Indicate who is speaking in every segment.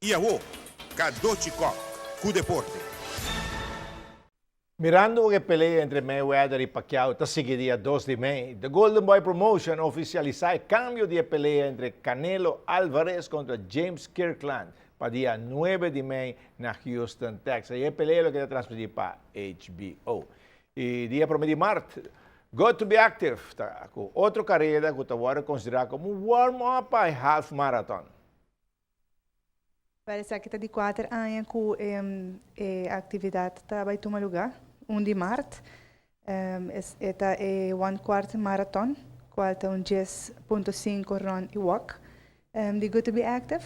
Speaker 1: Iaô, Kadochikov, com deporte.
Speaker 2: Mirando a peleia entre Mayweather e Pacquiao está seguida dia 2 de maio, The Golden Boy Promotion oficializa o câmbio de peleia entre Canelo Álvarez contra James Kirkland para dia 9 de maio na Houston, Texas. E a peleia que está transmitida para HBO. E dia 1 de março, Got to be Active, tá, com outra carreira que está agora considerada como um warm-up para half marathon.
Speaker 3: Parece que está de 4 anos com a atividade está vai tomar lugar, 1 de março. Esta é one quarter marathon, qual está 10.5 run e walk. De Good to be Active.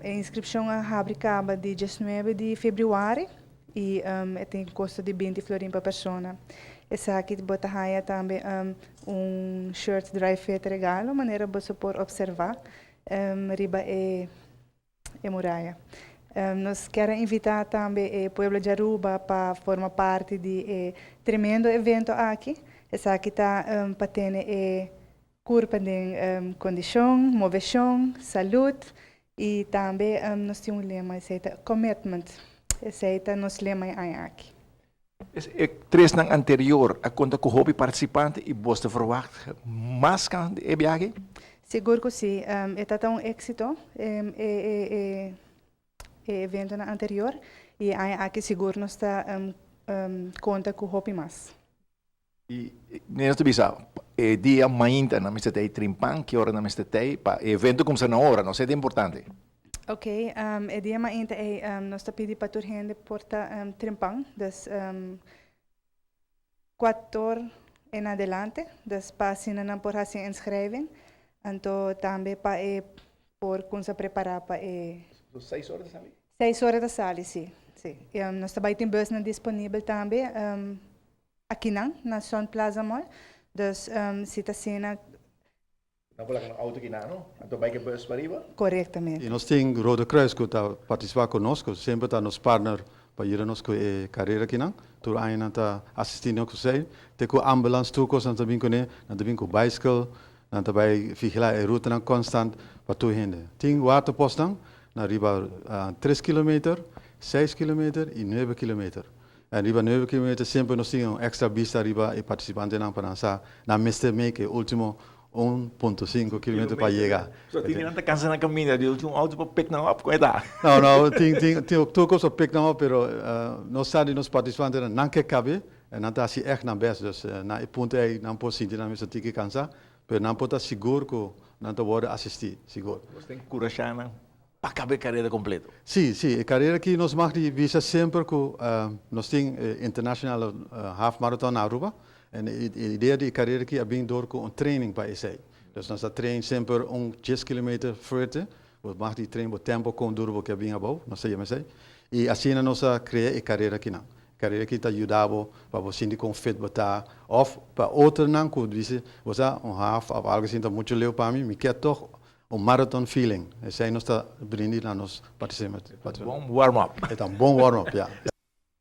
Speaker 3: A inscrição abre acaba de 19 de fevereiro e tem custo de 20 florim por pessoa. Essa aqui bota raia também shirt dry fit regalo, maneira você pode observar. Riba é muralha. Nós queremos invitar também o povo de Aruba para formar parte de tremendo evento aqui. Essa aqui está para ter curva de condição, movição, saúde e também nós temos um lema, esse é commitment. Esse é nosso lema aqui.
Speaker 4: Três anos anterior, a conta com o hobby participante e você verwacht mais can de viagem?
Speaker 3: Seguro que sim. Está um êxito evento anterior e aqui seguro nós está conta com o hobby mais.
Speaker 4: E nós te bisa, dia mainta na mista tei trimpan, que hora na mista tei, pa evento como se na hora, não sei de importante.
Speaker 3: Ok, o dia mainta nós está pedindo para toda gente porta trimpan, das 4 em adelante, das páginas não por se inscrever. Então, também para por como se preparar para
Speaker 4: 6 horas da sala?
Speaker 3: 6 horas da sala, sim. Nós também temos bus disponível também aqui na Sun Plaza Mall. Então, se está sendo...
Speaker 4: Não pode ter um auto aqui, não? Então, vai que bus para arriba?
Speaker 3: Corretamente.
Speaker 5: E nós temos Roda Cruz que está participando conosco, sempre está nos partner para ir a nossa carreira aqui, não? Tu ainda está assistindo com você. Tem com ambulância, tu com também com bicycle. Dan daarbij vigilar de route constant para tu gente. Tem waterposten na riba 3 km, 6 km e 9 km. En riba 9 km sempre nós temos extra vista riba e participante não para lançar na mestre make último 1.5 km para chegar.
Speaker 4: Só tinha tanta cansa na caminhada, de último auto para pick não up, coitado.
Speaker 5: Não, tem tu coisa pick não up, pero nós sabe nos participantes não quer caber, não está assim echt na best, dus na ponto aí não pode sentir na mesma tique cansa. Pero não pode estar seguro que não te pode assistir, seguro.
Speaker 4: Você tem que coragem para acabar a carreira completa.
Speaker 5: Sim, a carreira aqui nós marcamos visa sempre que nós temos international half marathon na Aruba. E a ideia da carreira aqui é bem door com um training para isso. Então nós trainamos sempre 10 km forte, nós marcamos treino o tempo com duro que é bem above, não sei mais. E assim nós criamos a carreira aqui não. Carreira que está ajudando para você sentir com fit botar, ou para outro não que diz você half ou algo assim está muito leu para mim, me quer toch marathon feeling. Esse aí nós está brindando a nós participantes.
Speaker 4: Bom warm up.
Speaker 5: É um bom warm up, já.